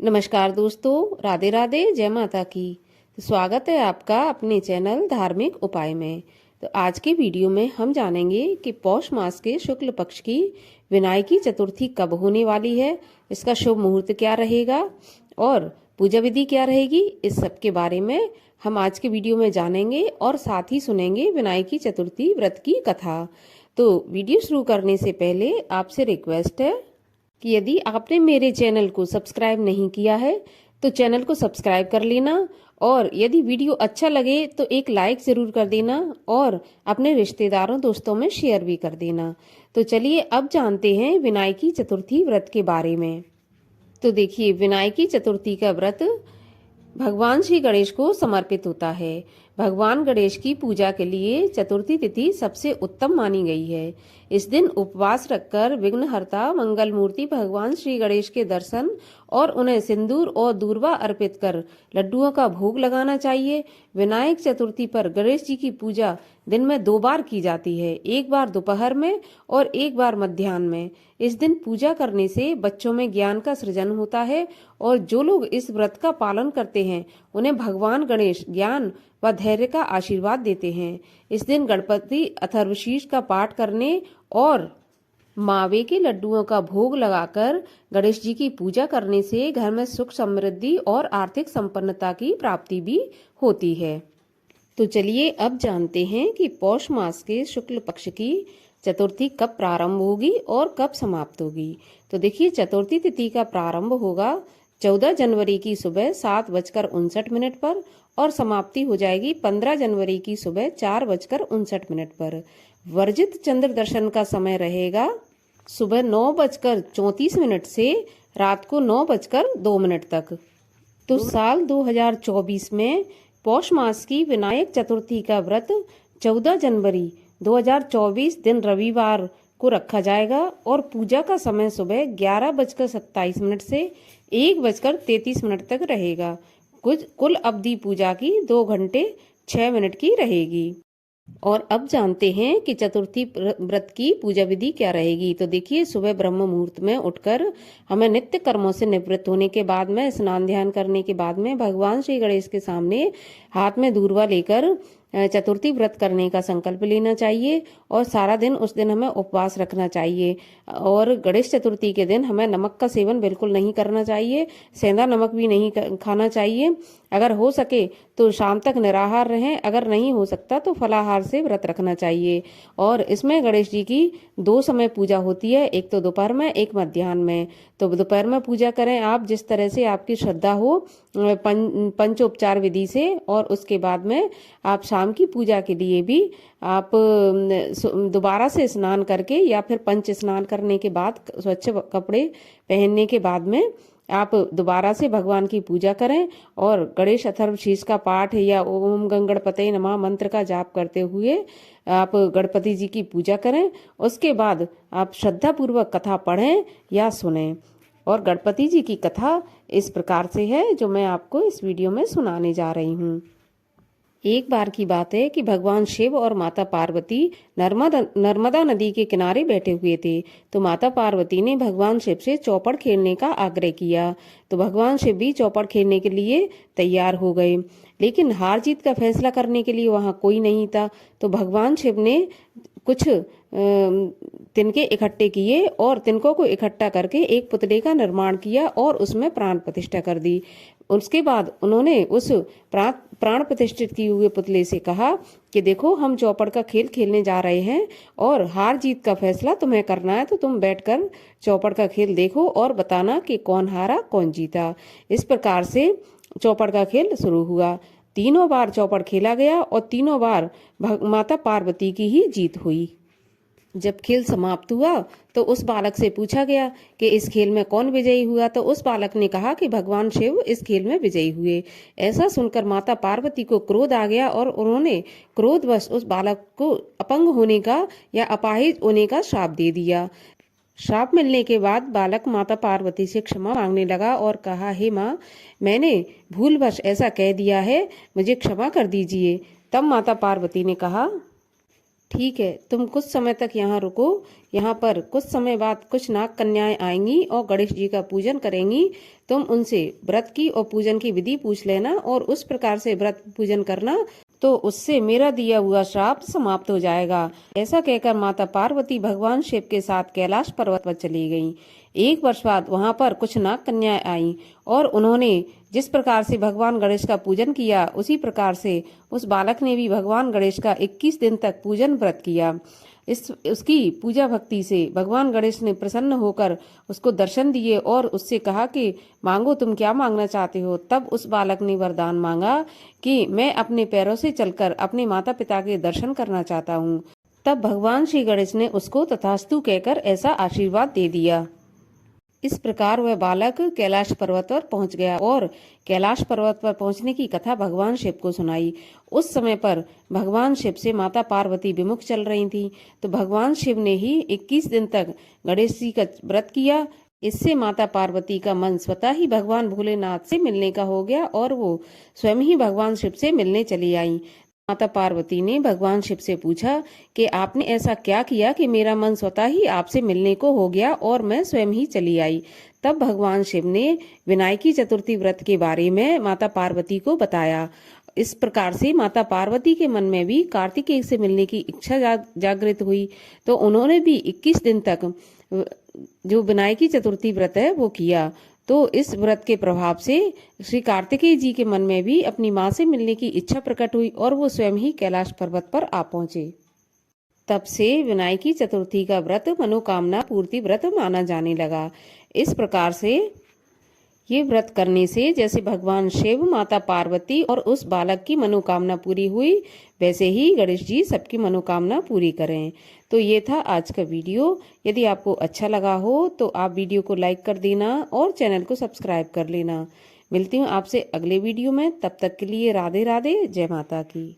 नमस्कार दोस्तों, राधे राधे, जय माता की। तो स्वागत है आपका अपने चैनल धार्मिक उपाय में। तो आज के वीडियो में हम जानेंगे कि पौष मास के शुक्ल पक्ष की विनायकी चतुर्थी कब होने वाली है, इसका शुभ मुहूर्त क्या रहेगा और पूजा विधि क्या रहेगी। इस सब के बारे में हम आज के वीडियो में जानेंगे और साथ ही सुनेंगे विनायकी चतुर्थी व्रत की कथा। तो वीडियो शुरू करने से पहले आपसे रिक्वेस्ट है कि यदि आपने मेरे चैनल को सब्सक्राइब नहीं किया है तो चैनल को सब्सक्राइब कर लेना, और यदि वीडियो अच्छा लगे तो एक लाइक जरूर कर देना और अपने रिश्तेदारों दोस्तों में शेयर भी कर देना। तो चलिए अब जानते हैं विनायकी चतुर्थी व्रत के बारे में। तो देखिए, विनायकी चतुर्थी का व्रत भगवान श्री गणेश को समर्पित होता है। भगवान गणेश की पूजा के लिए चतुर्थी तिथि सबसे उत्तम मानी गई है। इस दिन उपवास रखकर विघ्नहर्ता मंगल मूर्ति भगवान श्री गणेश के दर्शन और उन्हें सिंदूर और दूर्वा अर्पित कर लड्डुओं का भोग लगाना चाहिए। विनायक चतुर्थी पर गणेश जी की पूजा दिन में 2 बार की जाती है, एक बार दोपहर में और एक बार मध्याह्न में। इस दिन पूजा करने से बच्चों में ज्ञान का सृजन होता है और जो लोग इस व्रत का पालन करते हैं उन्हें भगवान गणेश ज्ञान व धैर्य का आशीर्वाद देते हैं। इस दिन गणपति अथर्वशीष का पाठ करने और मावे के लड्डुओं का भोग लगाकर गणेश जी की पूजा करने से घर में सुख समृद्धि और आर्थिक संपन्नता की प्राप्ति भी होती है। तो चलिए अब जानते हैं कि पौष मास के शुक्ल पक्ष की चतुर्थी कब प्रारंभ होगी और कब समाप्त होगी। तो देखिए, चतुर्थी तिथि का प्रारंभ होगा 14 जनवरी की सुबह 7:59 पर और समाप्ति हो जाएगी 15 जनवरी की सुबह 4:59 पर। वर्जित चंद्र दर्शन का समय रहेगा सुबह 9:34 से रात को 9:02 तक। तो साल 2024 में पौष मास की विनायक चतुर्थी का व्रत 14 जनवरी 2024 दिन रविवार को रखा जाएगा और पूजा का समय सुबह 11:27 से 1:33 तक रहेगा। कुल अवधि पूजा की 2 घंटे 6 मिनट की रहेगी। और अब जानते हैं कि चतुर्थी व्रत की पूजा विधि क्या रहेगी। तो देखिए, सुबह ब्रह्म मुहूर्त में उठकर हमें नित्य कर्मों से निवृत्त होने के बाद में स्नान ध्यान करने के बाद में भगवान श्री गणेश के सामने हाथ में दूर्वा लेकर चतुर्थी व्रत करने का संकल्प लेना चाहिए और सारा दिन उस दिन हमें उपवास रखना चाहिए। और गणेश चतुर्थी के दिन हमें नमक का सेवन बिल्कुल नहीं करना चाहिए, सेंधा नमक भी नहीं खाना चाहिए। अगर हो सके तो शाम तक निराहार रहें, अगर नहीं हो सकता तो फलाहार से व्रत रखना चाहिए। और इसमें गणेश जी की 2 समय पूजा होती है, एक तो दोपहर में, एक मध्याह्न में। तो दोपहर में पूजा करें आप जिस तरह से आपकी श्रद्धा हो, पंचोपचार विधि से, और उसके बाद में आप शाम की पूजा के लिए भी आप दोबारा से स्नान करके या फिर पंच स्नान करने के बाद स्वच्छ कपड़े पहनने के बाद में आप दोबारा से भगवान की पूजा करें और गणेश अथर्वशीष का पाठ या ओम गंगणपते नमः मंत्र का जाप करते हुए आप गणपति जी की पूजा करें। उसके बाद आप श्रद्धा पूर्वक कथा पढ़ें या सुनें। और गणपति जी की कथा इस प्रकार से है जो मैं आपको इस वीडियो में सुनाने जा रही हूँ। एक बार की बात है कि भगवान शिव और माता पार्वती नर्मदा नदी के किनारे बैठे हुए थे। तो माता पार्वती ने भगवान शिव से चौपड़ खेलने का आग्रह किया। तो भगवान शिव भी चौपड़ खेलने के लिए तैयार हो गए, लेकिन हार जीत का फैसला करने के लिए वहां कोई नहीं था। तो भगवान शिव ने कुछ तिनके इकट्ठे किए और तिनकों को इकट्ठा करके एक पुतले का निर्माण किया और उसमें प्राण प्रतिष्ठा कर दी। उसके बाद उन्होंने उस प्राण प्रतिष्ठित किए हुए पुतले से कहा कि देखो, हम चौपड़ का खेल खेलने जा रहे हैं और हार जीत का फैसला तुम्हें करना है, तो तुम बैठकर चौपड़ का खेल देखो और बताना कि कौन हारा कौन जीता। इस प्रकार से चौपड़ का खेल शुरू हुआ। 3 बार चौपड़ खेला गया और 3 बार माता पार्वती की ही जीत हुई। जब खेल समाप्त हुआ तो उस बालक से पूछा गया कि इस खेल में कौन विजयी हुआ। तो उस बालक ने कहा कि भगवान शिव इस खेल में विजयी हुए। ऐसा सुनकर माता पार्वती को क्रोध आ गया और उन्होंने क्रोधवश उस बालक को अपंग होने का या अपाहिज होने का श्राप दे दिया। श्राप मिलने के बाद बालक माता पार्वती से क्षमा मांगने लगा और कहा, हे माँ, मैंने भूलवश ऐसा कह दिया है, मुझे क्षमा कर दीजिए। तब माता पार्वती ने कहा ठीक है, तुम कुछ समय तक यहाँ रुको। यहाँ पर कुछ समय बाद कुछ नाग कन्याएं आएंगी और गणेश जी का पूजन करेंगी। तुम उनसे व्रत की और पूजन की विधि पूछ लेना और उस प्रकार से व्रत पूजन करना, तो उससे मेरा दिया हुआ श्राप समाप्त हो जाएगा। ऐसा कहकर माता पार्वती भगवान शिव के साथ कैलाश पर्वत पर चली गईं। 1 वर्ष बाद वहां पर कुछ नाग कन्याएं आईं और उन्होंने जिस प्रकार से भगवान गणेश का पूजन किया, उसी प्रकार से उस बालक ने भी भगवान गणेश का 21 दिन तक पूजन व्रत किया। उसकी पूजा भक्ति से भगवान गणेश ने प्रसन्न होकर उसको दर्शन दिए और उससे कहा कि मांगो, तुम क्या मांगना चाहते हो। तब उस बालक ने वरदान मांगा कि मैं अपने पैरों से चलकर अपने माता पिता के दर्शन करना चाहता हूँ। तब भगवान श्री गणेश ने उसको तथास्तु कहकर ऐसा आशीर्वाद दे दिया। इस प्रकार वह बालक कैलाश पर्वत पर पहुंच गया और कैलाश पर्वत पर पहुंचने की कथा भगवान शिव को सुनाई। उस समय पर भगवान शिव से माता पार्वती विमुख चल रही थी, तो भगवान शिव ने ही 21 दिन तक गणेश जी का व्रत किया। इससे माता पार्वती का मन स्वतः ही भगवान भोलेनाथ से मिलने का हो गया और वो स्वयं ही भगवान शिव से मिलने चली आई। माता पार्वती ने भगवान शिव से पूछा कि आपने ऐसा क्या किया कि मेरा मन स्वतः ही आपसे मिलने को हो गया और मैं स्वयं ही चली आई। तब भगवान शिव ने विनायकी चतुर्थी व्रत के बारे में माता पार्वती को बताया। इस प्रकार से माता पार्वती के मन में भी कार्तिकेय से मिलने की इच्छा जागृत हुई, तो उन्होंने भी 21 दिन तक जो विनायकी चतुर्थी व्रत है वो किया। तो इस व्रत के प्रभाव से श्री कार्तिकेय जी के मन में भी अपनी मां से मिलने की इच्छा प्रकट हुई और वो स्वयं ही कैलाश पर्वत पर आ पहुंचे। तब से विनायकी चतुर्थी का व्रत मनोकामना पूर्ति व्रत माना जाने लगा। इस प्रकार से ये व्रत करने से जैसे भगवान शिव, माता पार्वती और उस बालक की मनोकामना पूरी हुई, वैसे ही गणेश जी सबकी मनोकामना पूरी करें। तो ये था आज का वीडियो। यदि आपको अच्छा लगा हो तो आप वीडियो को लाइक कर देना और चैनल को सब्सक्राइब कर लेना। मिलती हूँ आपसे अगले वीडियो में, तब तक के लिए राधे राधे, जय माता की।